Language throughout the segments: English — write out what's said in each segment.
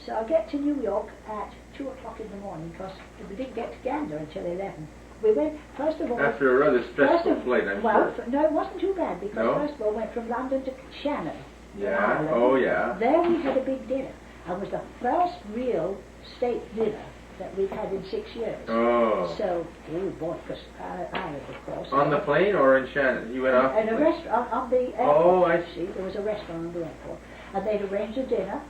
So I get to New York at 2 o'clock in the morning because we didn't get to Gander until 11. We went, first of all... After a rather stressful flight, I'm sure. No, it wasn't too bad because first of all went from London to Shannon. Yeah, oh yeah. There we had a big dinner. And it was the first real state dinner that we've had in 6 years. Oh. So, oh boy, because Ireland, of course. On the plane or in Shannon? You went off? And a restaurant on the airport. Oh, I see. There was a restaurant on the airport. And they'd arranged a dinner.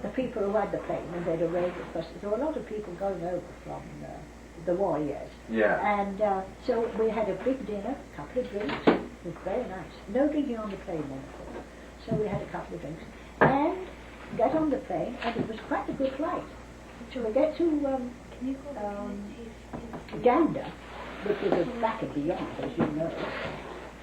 The people who had the plane, and they'd arranged it, because there were a lot of people going over from the war years. Yeah. And so we had a big dinner, a couple of drinks. It was very nice. No drinking on the plane then, of course. So we had a couple of drinks. And got on the plane, and it was quite a good flight. So we get to Gander, which is back and beyond, as you know,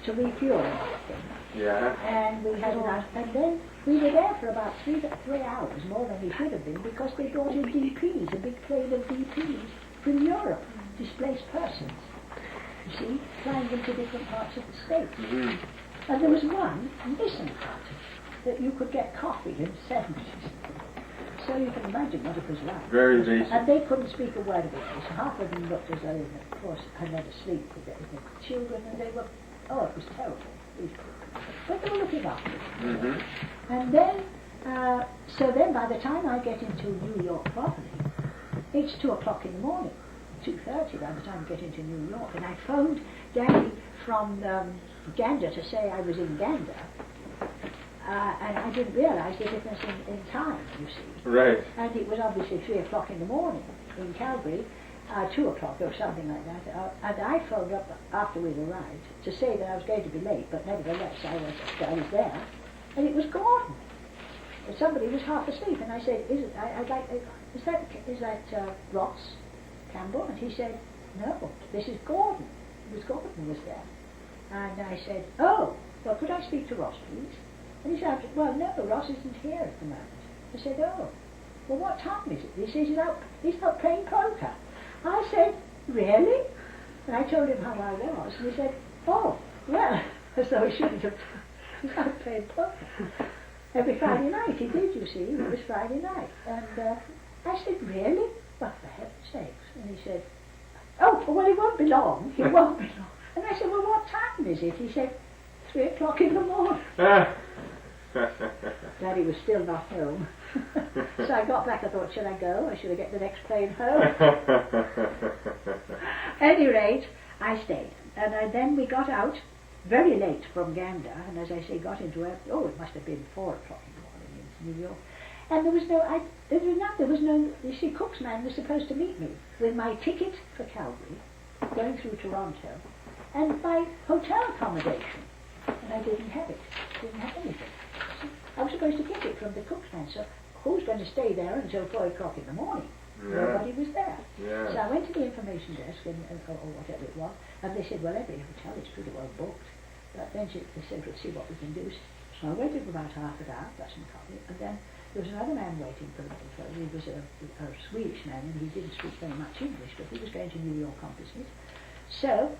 to refuel and everything. Yeah. And we had and then we were there for about 3 hours, more than we should have been, because they brought in DPs, a big plane of DPs from Europe, displaced persons, you see, flying into different parts of the States. Mm-hmm. And there was one missing part that you could get coffee and sandwiches. So you can imagine what it was like. Very basic. And they couldn't speak a word of English. Half of them looked as though, of course, had never sleep with their children, and they were, it was terrible. But they were looking after it. Mm-hmm. And then, so then by the time I get into New York properly, it's 2 o'clock in the morning, 2:30 by the time I get into New York, and I phoned Daddy from Gander to say I was in Gander. And I didn't realise the difference in time, you see. Right. And it was obviously 3 o'clock in the morning in Calgary, 2 o'clock or something like that. And I phoned up after we'd arrived to say that I was going to be late, but nevertheless I was there. And it was Gordon. And somebody was half asleep, and I said, is that Ross Campbell? And he said, no, this is Gordon. It was Gordon who was there. And I said, oh, well, could I speak to Ross, please? And he said, well, no, Ross isn't here at the moment. I said, oh, well, what time is it? He says he's not playing poker. I said, really? And I told him how I was, and he said, oh, well, as though he shouldn't have. He's not playing poker. Every Friday night he did, you see. It was Friday night. And I said, really? Well, for heaven's sakes. And he said, oh, well, he won't be long. He won't be long. And I said, well, what time is it? He said, 3 o'clock in the morning. Daddy was still not home. So I got back, I thought, should I go? Or should I get the next plane home? At any rate, I stayed. And then we got out very late from Gander, and as I say, got into it must have been 4 o'clock in the morning in New York. And there was no, you see, Cook's man was supposed to meet me with my ticket for Calgary, going through Toronto, and my hotel accommodation. And I didn't have it. Didn't have anything. So I was supposed to get it from the cook's man. So who's going to stay there until 4 o'clock in the morning? Yeah. Nobody was there. Yeah. So I went to the information desk or whatever it was, and they said, well, every hotel is pretty well booked. But then they said, we'll see what we can do. So I waited for about half an hour, got some coffee, and then there was another man waiting for the little fellow. He was a Swedish man, and he didn't speak very much English, but he was going to New York on business. So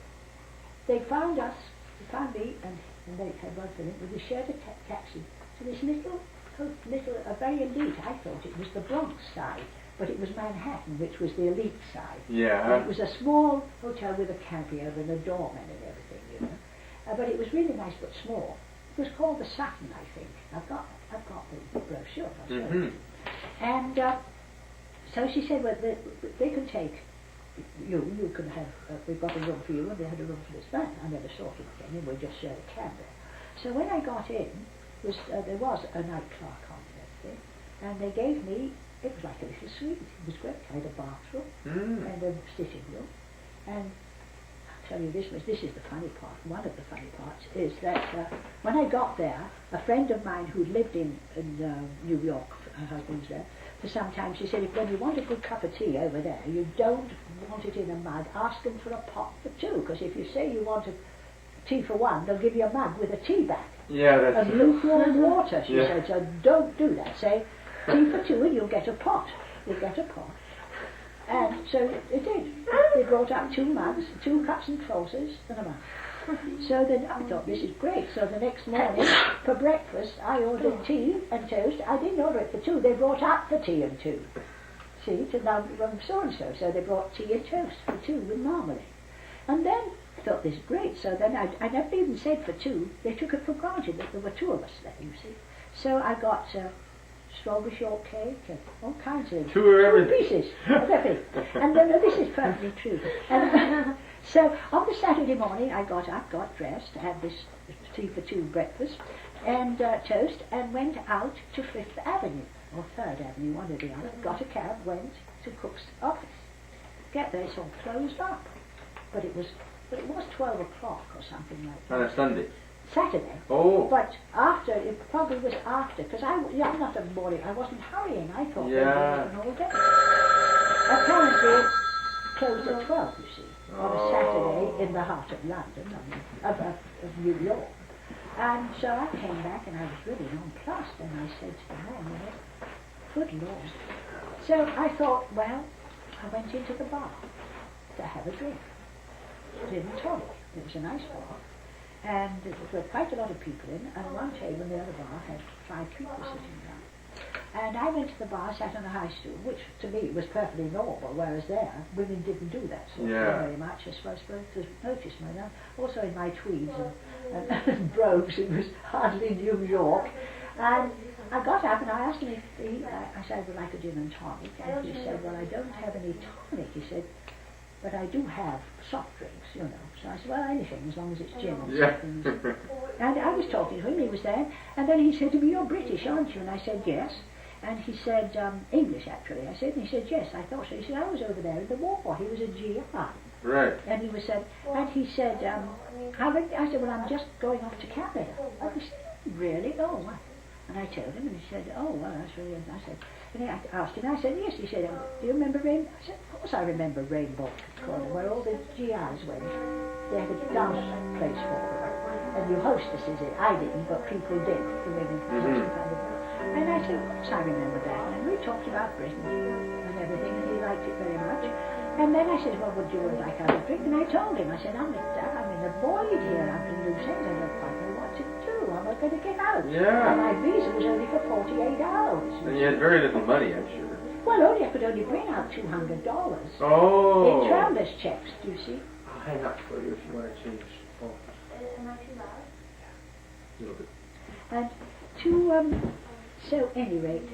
they found us. They found me, and they had one for him, with a shared taxi to this little, a very elite, I thought it was the Bronx side, but it was Manhattan, which was the elite side. Yeah. And it was a small hotel with a carrier and a doorman and everything, you know. But it was really nice, but small. It was called the Saturn, I think. I've got the brochure. Mm-hmm. And so she said, well, they can take you can have, we've got a room for you, and they had a room for this man. I never saw him again, and we just shared a cab there. So when I got in, there was a night clerk on and everything, and they gave me, it was like a little suite. It was great. I had a bathroom and a sitting room. And I'll tell you this is the funny part. One of the funny parts is that when I got there, a friend of mine who lived in New York, her husband's there, for some time, she said, when you want a good cup of tea over there, you don't want it in a mug, ask them for a pot for two, because if you say you want a tea for one, they'll give you a mug with a tea bag. Yeah, that's and lukewarm water, she said, so don't do that. Say, tea for two and you'll get a pot. You'll get a pot. And so it did. They brought up 2 mugs, 2 cups and saucers, and a mug. So then I thought, this is great. So the next morning, for breakfast, I ordered tea and toast. I didn't order it for two. They brought out the tea and two. See, to now from so-and-so. So they brought tea and toast for two with marmalade. And then I thought, this is great. So then I never even said for two. They took it for granted that there were two of us there, you see. So I got strawberry shortcake and all kinds of Two pieces of everything. And then this is perfectly true. And, so on the Saturday morning, I got up, got dressed, had this tea for two breakfast, and toast, and went out to Fifth Avenue, or Third Avenue, one or the other. Got a cab, went to Cook's office. Get there, it's all closed up. But it was 12 o'clock or something like that. On a Sunday? Saturday. Oh. But after, it probably was after, because I'm not a morning, I wasn't hurrying, I thought they were open all day. Apparently it closed at 12, you see, on a Saturday in the heart of London, of New York. And so I came back and I was really nonplussed, and I said to the man, good Lord. So I thought, well, I went into the bar to have a drink. Gin and tonic. It was a nice bar. And there were quite a lot of people in, and one table in the other bar had 5 people sitting down. And I went to the bar, sat on a high stool, which to me was perfectly normal, whereas there, women didn't do that sort of thing very much, I suppose, to notice me. Now, also in my tweeds and brogues, it was hardly New York. And I got up and I asked him if I said, I would like a gin and tonic, and he said, well, I don't have any tonic, he said, but I do have soft drinks, you know. So I said, well, anything, as long as it's gin or something. And I was talking to him, he was there, and then he said to me, you're British, aren't you? And I said, yes. And he said, English, actually. I said, and he said, yes, I thought so. He said, I was over there in the war. He was a GI. Right. And he said, I said, well, I'm just going off to Campbell. And he said, really? Oh, what? And I told him, and he said, oh, well, that's really, I said, and I asked him, I said, yes. He said, do you remember Rainbow? I said, of course I remember Rainbow Corner, where all the GIs went. They had a dance place for them. And you hostesses it. I didn't, but people did. And I said, of course I remember that. And we talked about Britain and everything, and he liked it very much. And then I said, well, would you like to have a drink? And I told him, I said, I'm in a void here. I'm in loose ends. I don't quite know what to do. I'm not going to get out. Yeah. And my visa was only for 48 hours. And you had very little money, I'm sure. Well, I could only bring out $200. Oh. In traveler's checks, do you see? I'll hang up for you if you want to change. Oh. Am I too loud? A little bit. And so any rate,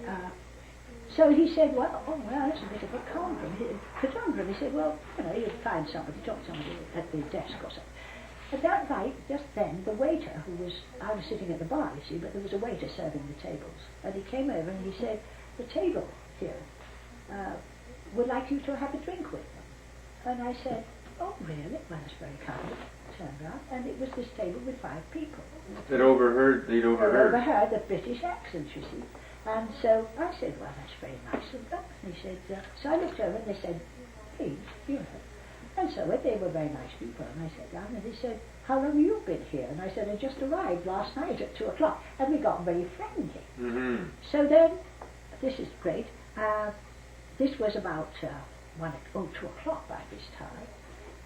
so he said, well, that's a bit of a conundrum. He said, well, you know, you'd find somebody, talk to somebody at the desk or something. At that night, just then, the waiter I was sitting at the bar, you see, but there was a waiter serving the tables. And he came over and he said, the table here would like you to have a drink with them. And I said, oh, really? Well, that's very kind. Turned around, and it was this table with 5 people. They'd overheard the British accent, you see. And so I said, well, that's very nice of them. And he said, so I looked over and they said, please, you know. And so they were very nice people. And I sat down and he said, how long have you been here? And I said, I just arrived last night at 2 o'clock. And we got very friendly. Mm-hmm. So then, this is great. This was about 2 o'clock by this time.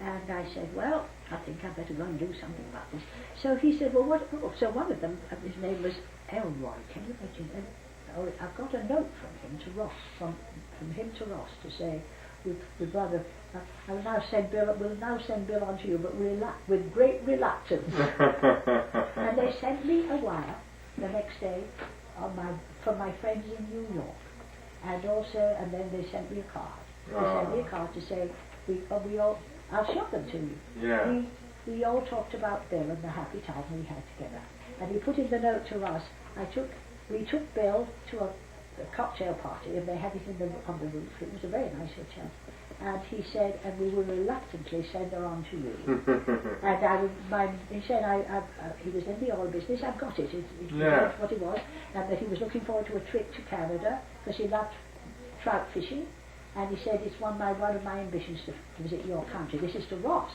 And I said, well, I think I'd better go and do something about this. So he said, well, what? Oh, so one of them, his name was Elroy. Can you imagine? I've got a note from him to Ross, from him to Ross, to say, with rather, I will now send Bill on to you, but with great reluctance. And they sent me a wire the next day from my friends in New York, and then they sent me a card. They sent me a card to say, I'll show them to you. Yeah. We all talked about Bill and the happy time we had together. And he put in the note to us, we took Bill to a cocktail party, and they had it on the roof. It was a very nice hotel. And he said, and we will reluctantly send her on to you. And he said, he was in the oil business, I've got it. It's what it was. And that he was looking forward to a trip to Canada, because he loved trout fishing. And he said, it's one of my ambitions to visit your country. This is to Ross,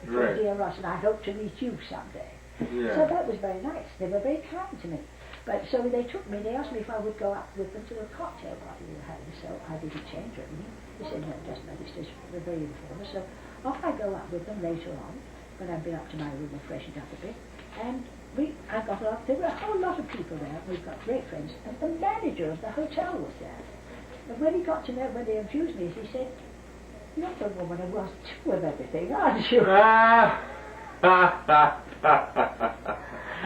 right. Dear Ross, and I hope to meet you someday. Yeah. So that was very nice. They were very kind to me. But so they took me, they asked me if I would go up with them to a cocktail party we were having. So I didn't change or anything. He said, no, it doesn't matter, it's just we're very informal. So off I go up with them later on. when I'd been up to my room and freshened up a bit. And I got up, there were a whole lot of people there, we've got great friends, and the manager of the hotel was there. And when he got to know, when they infused me, he said, "You're the woman who was two of everything, aren't you?"